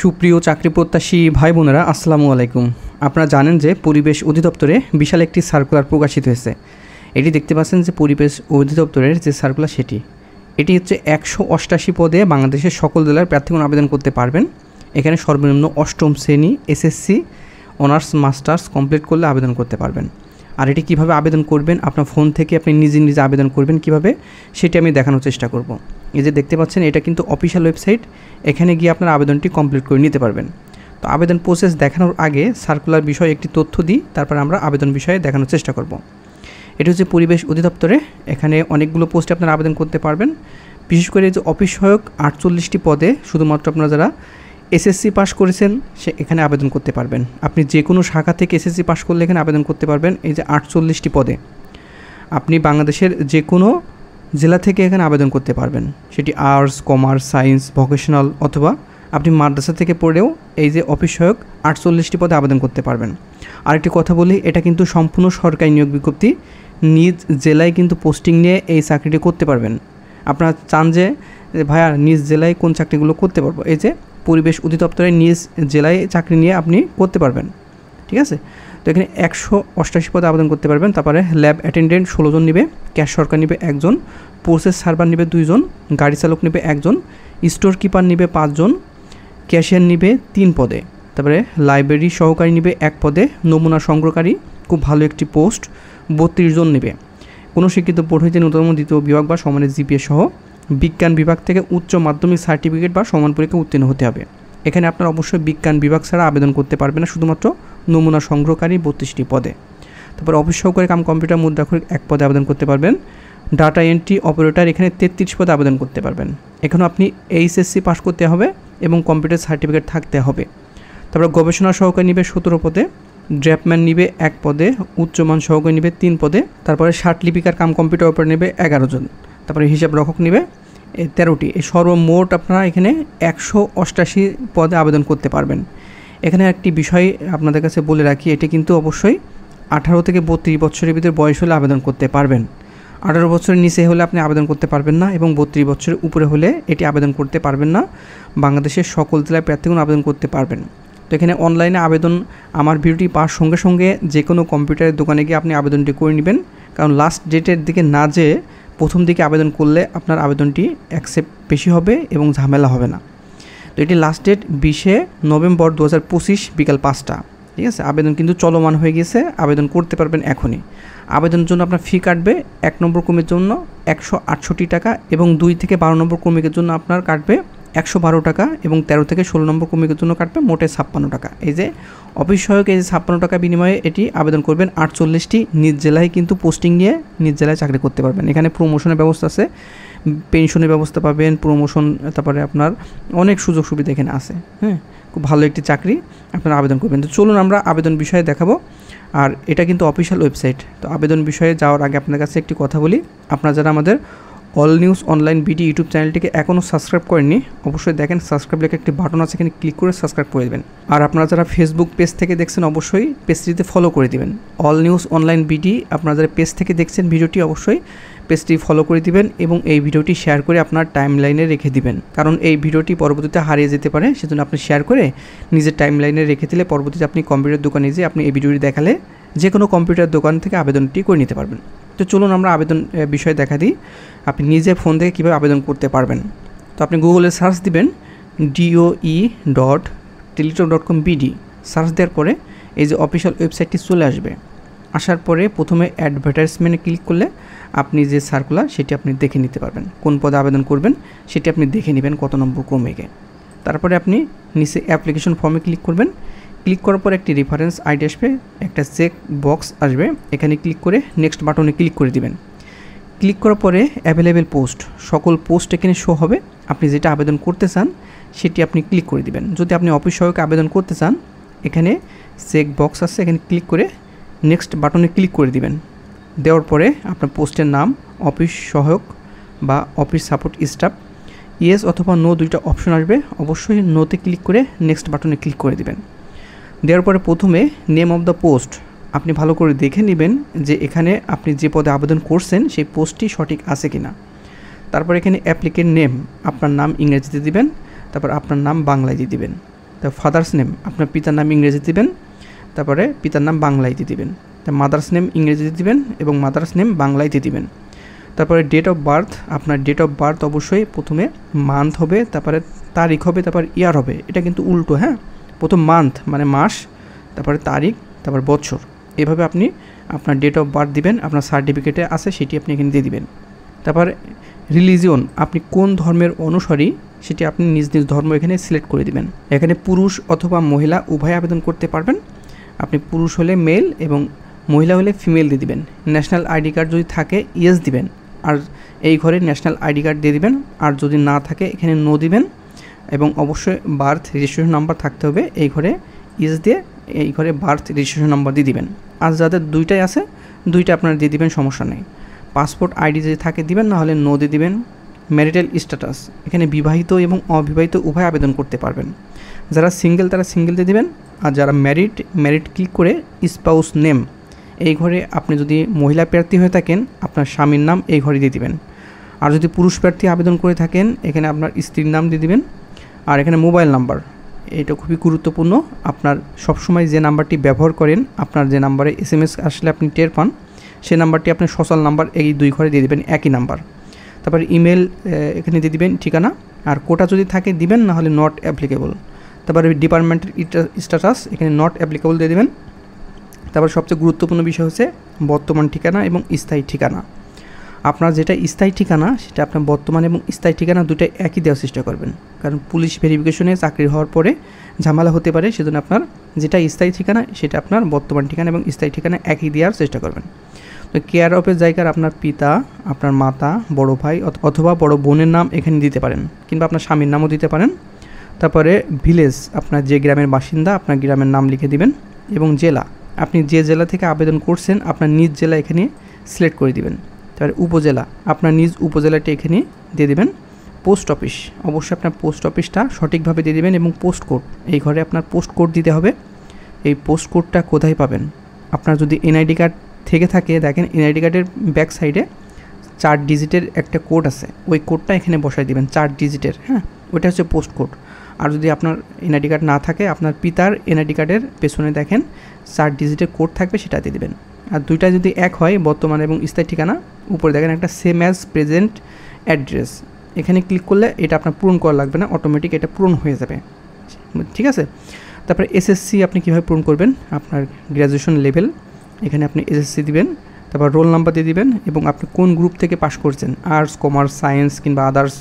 সুপ্রিয় চাকরি প্রত্যাশী ভাই বোনেরা আসসালামু আলাইকুম। আপনারা জানেন যে পরিবেশ অধিদপ্তরে বিশাল একটি সার্কুলার প্রকাশিত হয়েছে। এটি দেখতে পাচ্ছেন যে পরিবেশ অধিদপ্তরের যে সার্কুলার এটি হচ্ছে 188 পদে বাংলাদেশের সকল জেলার প্রার্থীগণ আবেদন করতে পারবেন। এখানে সর্বনিম্ন অষ্টম শ্রেণী এসএসসি অনার্স মাস্টার্স কমপ্লিট করলে আবেদন করতে পারবেন। আর এটি কীভাবে আবেদন করবেন, আপনার ফোন থেকে আপনি নিজে নিজে আবেদন করবেন কীভাবে সেটি আমি দেখানোর চেষ্টা করব। এই যে দেখতে পাচ্ছেন এটা কিন্তু অফিসিয়াল ওয়েবসাইট, এখানে গিয়ে আপনার আবেদনটি কমপ্লিট করে নিতে পারবেন। তো আবেদন প্রসেস দেখানোর আগে সার্কুলার বিষয়ে একটি তথ্য দিই, তারপর আমরা আবেদন বিষয়ে দেখানোর চেষ্টা করব। এটি হচ্ছে পরিবেশ অধিদপ্তরে, এখানে অনেকগুলো পোস্টে আপনারা আবেদন করতে পারবেন। বিশেষ করে যে অফিস সহায়ক 48টি পদে শুধুমাত্র আপনারা যারা এসএসসি পাস করেছেন সে এখানে আবেদন করতে পারবেন। আপনি যে কোনো শাখা থেকে এসএসসি পাস করলে এখানে আবেদন করতে পারবেন। এই যে 48টি পদে আপনি বাংলাদেশের যে কোনো জেলা থেকে এখানে আবেদন করতে পারবেন, সেটি আর্টস, কমার্স, সায়েন্স, ভোকেশনাল অথবা আপনি মাদ্রাসা থেকে পড়েও এই যে অফিস সহায়ক 48টি পদে আবেদন করতে পারবেন। আরেকটি কথা বলি, এটা কিন্তু সম্পূর্ণ সরকারি নিয়োগ বিজ্ঞপ্তি, নিজ জেলায় কিন্তু পোস্টিং নিয়ে এই চাকরিটি করতে পারবেন। আপনারা চান যে ভাইয়া নিজ জেলায় কোন চাকরিগুলো করতে পারবো, এই যে পরিবেশ অধিদপ্তরের নিজ জেলায় চাকরি নিয়ে আপনি করতে পারবেন, ঠিক আছে। তো এখানে 188 পদে আবেদন করতে পারবেন। তারপরে ল্যাব অ্যাটেন্ডেন্ট 16 জন নেবে, ক্যাশ সরকার নেবে 1 জন, প্রসেস সার্ভার নেবে 2 জন, গাড়ি চালক নেবে 1 জন, স্টোর কিপার নেবে 5 জন, ক্যাশিয়ার নেবে 3 পদে। তারপরে লাইব্রেরি সহকারী নেবে 1 পদে, নমুনা সংগ্রহকারী খুব ভালো একটি পোস্ট 32 জন নেবে। কোনো শিক্ষিত বোর্ড হইতে ন্যূনতম দ্বিতীয় বিভাগ বা সমানের জিপিএ সহ বিজ্ঞান বিভাগ থেকে উচ্চ মাধ্যমিক সার্টিফিকেট বা সমান পরীক্ষা উত্তীর্ণ হতে হবে। এখানে আপনার অবশ্যই বিজ্ঞান বিভাগ ছাড়া আবেদন করতে পারবেন না, শুধুমাত্র নমুনা সংগ্রহকারী 32টি পদে। তারপর অফিস সহকারী কাম কম্পিউটার মুদ্রাক্ষরিক 1 পদে আবেদন করতে পারবেন। ডাটা এন্ট্রি অপারেটর এখানে 33 পদে আবেদন করতে পারবেন। এখানেও আপনি এইচএসসি পাস করতে হবে এবং কম্পিউটার সার্টিফিকেট থাকতে হবে। তারপর গবেষণা সহকারী নিবে 17 পদে, ড্রাফটম্যান নিবে 1 পদে, উচ্চমান সহকারী নিবে 3 পদে। তারপরে লিপিকার কাম কম্পিউটার অপারেটর নেবে 11 জন। তারপরে হিসাব রক্ষক নিবে 13টি। এই সর্বমোট আপনারা এখানে 188 পদে আবেদন করতে পারবেন। এখানে একটি বিষয় আপনাদের কাছে বলে রাখি, এটি কিন্তু অবশ্যই 18 থেকে 32 বছরের ভিতরে বয়স হলে আবেদন করতে পারবেন। 18 বছরের নিচে হলে আপনি আবেদন করতে পারবেন না এবং 32 বছরের উপরে হলে এটি আবেদন করতে পারবেন না। বাংলাদেশের সকল জেলায় প্রার্থীগণ আবেদন করতে পারবেন। তো এখানে অনলাইনে আবেদন আমার ভিডিওটি পাওয়ার সঙ্গে সঙ্গে যে কোনো কম্পিউটারের দোকানে গিয়ে আপনি আবেদনটি করে নেবেন, কারণ লাস্ট ডেটের দিকে না যেয়ে প্রথম দিকে আবেদন করলে আপনার আবেদনটি অ্যাকসেপ্ট বেশি হবে এবং ঝামেলা হবে না। তো এটি লাস্ট ডেট 20 নভেম্বর 2025 বিকাল 5টা, ঠিক আছে। আবেদন কিন্তু চলমান হয়ে গেছে, আবেদন করতে পারবেন এখনই। আবেদনের জন্য আপনার ফি কাটবে 1 নম্বর ক্রমিকের জন্য 168 টাকা এবং 2 থেকে 12 নম্বর ক্রমিকের জন্য আপনার কাটবে 112 টাকা এবং 13 থেকে 16 নম্বর ক্রমিকের জন্য কাটবে মোটে 56 টাকা। এই যে অফিস সহায়ক এই যে 56 টাকা বিনিময়ে এটি আবেদন করবেন। 48টি নিজ জেলায় কিন্তু পোস্টিং নিয়ে নিজ জেলায় চাকরি করতে পারবেন। এখানে প্রমোশনের ব্যবস্থা আছে, পেনশনের ব্যবস্থা পাবেন, প্রমোশন, তারপরে আপনার অনেক সুযোগ সুবিধা এখানে আছে। হ্যাঁ, খুব ভালো একটি চাকরি, আপনারা আবেদন করবেন। তো চলুন আমরা আবেদন বিষয়ে দেখাবো। আর এটা কিন্তু অফিসিয়াল ওয়েবসাইট। তো আবেদন বিষয়ে যাওয়ার আগে আপনার কাছে একটি কথা বলি, আপনারা যারা আমাদের all news online BD YouTube চ্যানেলটিকে এখনও সাবস্ক্রাইব করেননি, অবশ্যই দেখেন সাবস্ক্রাইব লেখা একটি বাটন আছে, এখানে ক্লিক করে সাবস্ক্রাইব করে দেবেন। আর আপনারা যারা ফেসবুক পেজ থেকে দেখছেন অবশ্যই পেজটিতে ফলো করে দেবেন। অল নিউজ অনলাইন বিডি আপনারা যারা পেজ থেকে দেখছেন ভিডিওটি অবশ্যই পেজটি ফলো করে দিবেন এবং এই ভিডিওটি শেয়ার করে আপনার টাইম লাইনে রেখে দিবেন, কারণ এই ভিডিওটি পরবর্তীতে হারিয়ে যেতে পারে। সেজন্য আপনি শেয়ার করে নিজের টাইম লাইনে রেখে দিলে পরবর্তীতে আপনি কম্পিউটার দোকানে যেয়ে আপনি এই ভিডিওটি দেখালে যে কোনো কম্পিউটার দোকান থেকে আবেদনটি করে নিতে পারবেন। তো চলুন আমরা আবেদন বিষয়ে দেখা দিই, আপনি নিজে ফোন থেকে কীভাবে আবেদন করতে পারবেন। তো আপনি গুগলে সার্চ দিবেন doe.teletalk.com বিডি, সার্চ দেওয়ার পরে এই যে অফিসিয়াল ওয়েবসাইটটি চলে আসবে। আসার পরে প্রথমে অ্যাডভার্টাইজমেন্টে ক্লিক করলে আপনি যে সার্কুলার সেটি আপনি দেখে নিতে পারবেন, কোন পদে আবেদন করবেন সেটি আপনি দেখে নেবেন কত নম্বর ক্রমিকে। তারপরে আপনি নিচে অ্যাপ্লিকেশন ফর্মে ক্লিক করবেন। ক্লিক করার পর একটি রেফারেন্স আইডি আসবে, একটা চেক বক্স আসবে, এখানে ক্লিক করে নেক্সট বাটনে ক্লিক করে দিবেন। ক্লিক করার পরে অ্যাভেলেবেল পোস্ট, সকল পোস্ট এখানে শো হবে। আপনি যেটা আবেদন করতে চান সেটি আপনি ক্লিক করে দিবেন। যদি আপনি অফিস সহায়ক আবেদন করতে চান, এখানে চেক বক্স আছে, এখানে ক্লিক করে নেক্সট বাটনে ক্লিক করে দিবেন। দেওয়ার পরে আপনার পোস্টের নাম, অফিস সহায়ক বা অফিস সাপোর্ট স্টাফ, ইয়েস অথবা নো দুইটা অপশন আসবে, অবশ্যই নোতে ক্লিক করে নেক্সট বাটনে ক্লিক করে দিবেন। দেওয়ার পরে প্রথমে নেম অফ দ্য পোস্ট আপনি ভালো করে দেখে নেবেন যে এখানে আপনি যে পদে আবেদন করছেন সেই পোস্টটি সঠিক আছে কিনা। তারপর এখানে অ্যাপ্লিকেন্ট নেম, আপনার নাম ইংরেজিতে দিবেন, তারপর আপনার নাম বাংলায় দিয়ে দিবেন। তা ফাদার্স নেম আপনার পিতার নাম ইংরেজিতে দিবেন, তারপরে পিতার নাম বাংলাইতে দিবেন। তা মাদার্স নেম ইংরেজিতে দিবেন এবং মাদার্স নেম বাংলাইতে দিবেন। তারপরে ডেট অফ বার্থ, আপনার ডেট অফ বার্থ অবশ্যই প্রথমে মান্থ হবে, তারপরে তারিখ হবে, তারপর ইয়ার হবে। এটা কিন্তু উল্টো, হ্যাঁ, প্রথম মান্থ মানে মাস, তারপরে তারিখ, তারপর বছর, এভাবে আপনি আপনার ডেট অফ বার্থ দিবেন। আপনার সার্টিফিকেটে আছে সেটি আপনি এখানে দিয়ে দিবেন। তারপর রিলিজিয়ন, আপনি কোন ধর্মের অনুসারী সেটি আপনি নিজ নিজ ধর্ম এখানে সিলেক্ট করে দিবেন। এখানে পুরুষ অথবা মহিলা উভয় আবেদন করতে পারবেন। আপনি পুরুষ হলে মেল এবং মহিলা হলে ফিমেল দিয়ে দিবেন। ন্যাশনাল আইডি কার্ড যদি থাকে ইয়েস দিবেন, আর এই ঘরে ন্যাশনাল আইডি কার্ড দিয়ে দিবেন। আর যদি না থাকে এখানে নো দিবেন এবং অবশ্যই বার্থ রেজিস্ট্রেশন নাম্বার থাকতে হবে। এই ঘরে ইয়েস দিয়ে এই ঘরে বার্থ রেজিস্ট্রেশন নাম্বার দিয়ে দিবেন। আর যাদের দুইটাই আছে দুইটা আপনারা দিয়ে দিবেন, সমস্যা নেই। পাসপোর্ট আইডি যদি থাকে দিবেন, না হলে নো দিয়ে দিবেন। ম্যারিটাল স্ট্যাটাস, এখানে বিবাহিত এবং অবিবাহিত উভয় আবেদন করতে পারবেন। যারা সিঙ্গেল তারা সিঙ্গেল দিয়ে দিবেন, আর যারা ম্যারিড ক্লিক করে স্পাউস নেম, এই ঘরে আপনি যদি মহিলা প্রার্থী হয়ে থাকেন আপনার স্বামীর নাম এই ঘরে দিয়ে দিবেন। আর যদি পুরুষ প্রার্থী আবেদন করে থাকেন এখানে আপনার স্ত্রীর নাম দিয়ে দিবেন। আর এখানে মোবাইল নাম্বার, এটা খুবই গুরুত্বপূর্ণ। আপনার সবসময় যে নাম্বারটি ব্যবহার করেন, আপনার যে নাম্বারে SMS আসলে আপনি টের পান, সেই নাম্বারটি আপনার সোশ্যাল নাম্বার এই দুই ঘরে দিয়ে দেবেন, একই নাম্বার। তারপর ইমেল এখানে দিয়ে দিবেন, ঠিকানা। আর কোটা যদি থাকে দিবেন, না হলে নট অ্যাপ্লিকেবল। তারপরে ডিপার্টমেন্টের স্ট্যাটাস এখানে নট অ্যাপ্লিকেবল দিয়ে দেবেন। তারপর সবচেয়ে গুরুত্বপূর্ণ বিষয় হচ্ছে বর্তমান ঠিকানা এবং স্থায়ী ঠিকানা। আপনার যেটা স্থায়ী ঠিকানা সেটা আপনার বর্তমান এবং স্থায়ী ঠিকানা দুটাই একই দেওয়ার চেষ্টা করবেন, কারণ পুলিশ ভেরিফিকেশনে চাকরি হওয়ার পরে ঝামেলা হতে পারে। সেজন্য আপনার যেটা স্থায়ী ঠিকানা সেটা আপনার বর্তমান ঠিকানা এবং স্থায়ী ঠিকানা একই দেওয়ার চেষ্টা করবেন। তো কেয়ার অফের জায়গার আপনার পিতা, আপনার মাতা, বড় ভাই অথবা বড় বোনের নাম এখানে দিতে পারেন, কিংবা আপনার স্বামীর নামও দিতে পারেন। তারপরে ভিলেজ, আপনার যে গ্রামের বাসিন্দা আপনার গ্রামের নাম লিখে দিবেন। এবং জেলা, আপনি যে জেলা থেকে আবেদন করছেন আপনার নিজ জেলা এখানে সিলেক্ট করে দিবেন। তারপরে উপজেলা, আপনার নিজ উপজেলাটা এখানে দিয়ে দিবেন। পোস্ট অফিস, অবশ্যই আপনার পোস্ট অফিসটা সঠিকভাবে দিয়ে দেবেন। এবং পোস্ট কোড, এই ঘরে আপনার পোস্ট কোড দিতে হবে। এই পোস্ট কোডটা কোথায় পাবেন? আপনার যদি এনআইডি কার্ড থেকে থাকে, দেখেন এনআইডি কার্ডের ব্যাক সাইডে 4 ডিজিটের একটা কোড আছে, ওই কোডটা এখানে বসাই দিবেন, 4 ডিজিটের, হ্যাঁ, ওইটা হচ্ছে পোস্ট কোড। আর যদি আপনার এনআইডি কার্ড না থাকে, আপনার পিতার এনআইডি কার্ডের পেছনে দেখেন 4 ডিজিটের কোড থাকবে, সেটা দিয়ে দেবেন। আর দুইটা যদি এক হয়, বর্তমান এবং স্থায়ী ঠিকানা, উপরে দেখেন একটা সেম অ্যাজ প্রেজেন্ট অ্যাড্রেস, এখানে ক্লিক করলে এটা আপনার পূরণ করা লাগবে না, অটোমেটিক এটা পূরণ হয়ে যাবে, ঠিক আছে। তারপরে এসএসসি আপনি কীভাবে পূরণ করবেন, আপনার গ্র্যাজুয়েশন লেভেল, এখানে আপনি এসএসসি দিবেন। তারপর রোল নাম্বার দিয়ে দিবেন এবং আপনি কোন গ্রুপ থেকে পাস করছেন, আর্টস, কমার্স, সায়েন্স কিংবা আদার্স,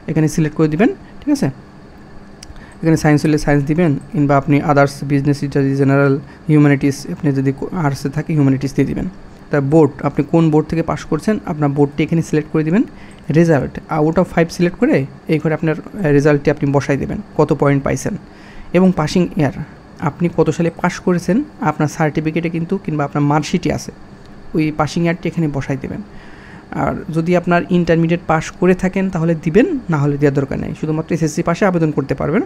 এখানে সিলেক্ট করে দিবেন, ঠিক আছে। এখানে সায়েন্স হলে সায়েন্স দিবেন, কিংবা আপনি others, business studies, general, humanities, আপনি যদি আর্টসে থাকে হিউম্যানিটিস দিয়ে দিবেন। তার বোর্ড, আপনি কোন বোর্ড থেকে পাস করছেন আপনার বোর্ডটি এখানে সিলেক্ট করে দিবেন। রেজাল্ট আউট অফ 5 সিলেক্ট করে এই করে আপনার রেজাল্টটি আপনি বসাই দেবেন, কত পয়েন্ট পাইছেন। এবং পাসিং ইয়ার, আপনি কত সালে পাস করেছেন, আপনার সার্টিফিকেটে কিন্তু কিংবা আপনার মার্কশিটে আছে, ওই পাসিং ইয়ারটি এখানে বসাই দেবেন। আর যদি আপনার ইন্টারমিডিয়েট পাস করে থাকেন তাহলে দিবেন, না হলে দেওয়ার দরকার নেই, শুধুমাত্র এসএসসি পাশে আবেদন করতে পারবেন।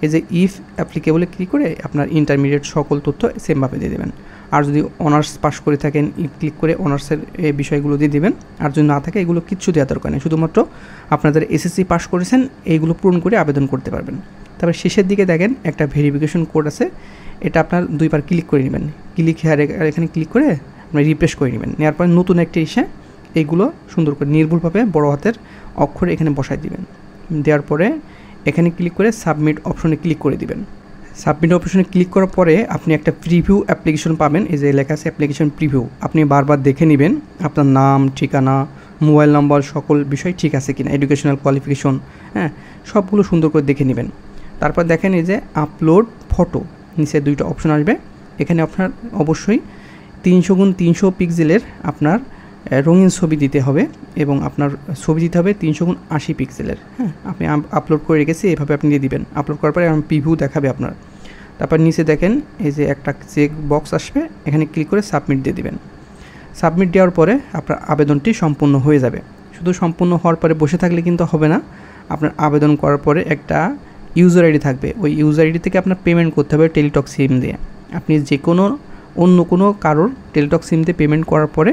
এই যে ইফ অ্যাপ্লিকেবলে ক্লিক করে আপনার ইন্টারমিডিয়েট সকল তথ্য সেমভাবে দিয়ে দেবেন। আর যদি অনার্স পাস করে থাকেন, ইফ ক্লিক করে অনার্সের এই বিষয়গুলো দিয়ে দেবেন। আর যদি না থাকে এগুলো কিচ্ছু দেওয়ার দরকার নেই, শুধুমাত্র আপনাদের এসএসসি পাস করেছেন এইগুলো পূরণ করে আবেদন করতে পারবেন। তারপর শেষের দিকে দেখেন একটা ভেরিফিকেশন কোড আছে, এটা আপনার 2 বার ক্লিক করে নেবেন। ক্লিক হেয়ারে এখানে ক্লিক করে আপনি রিফ্রেশ করে নেবেন। নেওয়ার পর নতুন একটা এসে এইগুলো সুন্দর করে নির্ভুলভাবে বড় হাতের অক্ষরে এখানে বসাই দিবেন। দেওয়ার পরে এখানে ক্লিক করে সাবমিট অপশনে ক্লিক করে দিবেন। সাবমিট অপশনে ক্লিক করার পরে আপনি একটা প্রিভিউ অ্যাপ্লিকেশন পাবেন, এই যে লেখা আছে অ্যাপ্লিকেশন প্রিভিউ, আপনি বারবার দেখে নেবেন আপনার নাম, ঠিকানা, মোবাইল নাম্বার, সকল বিষয় ঠিক আছে কিনা, এডুকেশনাল কোয়ালিফিকেশন, হ্যাঁ, সবগুলো সুন্দর করে দেখে নেবেন। তারপর দেখেন এই যে আপলোড ফটো, নিচে 2টা অপশন আসবে, এখানে আপনার অবশ্যই 300x300 পিক্সেলের আপনার রঙিন ছবি দিতে হবে এবং আপনার ছবি দিতে হবে 300x80 পিক্সেলের, হ্যাঁ, আপনি আপলোড করে রেখেছি, এভাবে আপনি দিয়ে দিবেন। আপলোড করার পরে এখন প্রিভিউ দেখাবে আপনার। তারপর নিচে দেখেন এই যে একটা চেক বক্স আসবে, এখানে ক্লিক করে সাবমিট দিয়ে দিবেন। সাবমিট দেওয়ার পরে আপনার আবেদনটি সম্পূর্ণ হয়ে যাবে। শুধু সম্পূর্ণ হওয়ার পরে বসে থাকলে কিন্তু হবে না, আপনার আবেদন করার পরে একটা ইউজার আইডি থাকবে, ওই ইউজার আইডি থেকে আপনার পেমেন্ট করতে হবে টেলিটক সিম দিয়ে। আপনি যে কোনো অন্য কোনো কারোর টেলিটক সিম দিয়ে পেমেন্ট করার পরে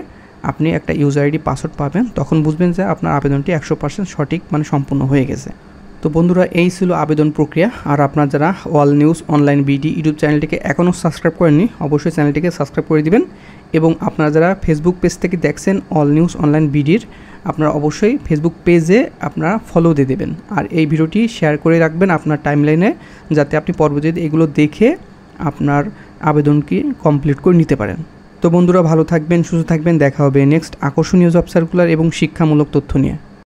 আপনি একটা ইউজার আইডি পাসওয়ার্ড পাবেন, তখন বুঝবেন যে আপনার আবেদনটি 100% সঠিক মানে সম্পূর্ণ হয়ে গেছে। তো তো বন্ধুরা, এই ছিল আবেদন প্রক্রিয়া। আর আপনারা যারা all news online BD YouTube চ্যানেলটিকে এখনও সাবস্ক্রাইব করেননি, অবশ্যই চ্যানেলটিকে সাবস্ক্রাইব করে দিবেন। এবং আপনারা যারা ফেসবুক পেজ থেকে দেখছেন অল নিউজ অনলাইন বিডির, আপনারা অবশ্যই ফেসবুক পেজে আপনারা ফলো দিয়ে দেবেন। আর এই ভিডিওটি শেয়ার করে রাখবেন আপনার টাইমলাইনে, যাতে আপনি পরবর্তীতে এগুলো দেখে আপনার আবেদনটি কমপ্লিট করে নিতে পারেন। তো বন্ধুরা, ভালো থাকবেন, সুস্থ থাকবেন। দেখা হবে নেক্সট আকর্ষণীয় জব সার্কুলার এবং শিক্ষামূলক তথ্য নিয়ে।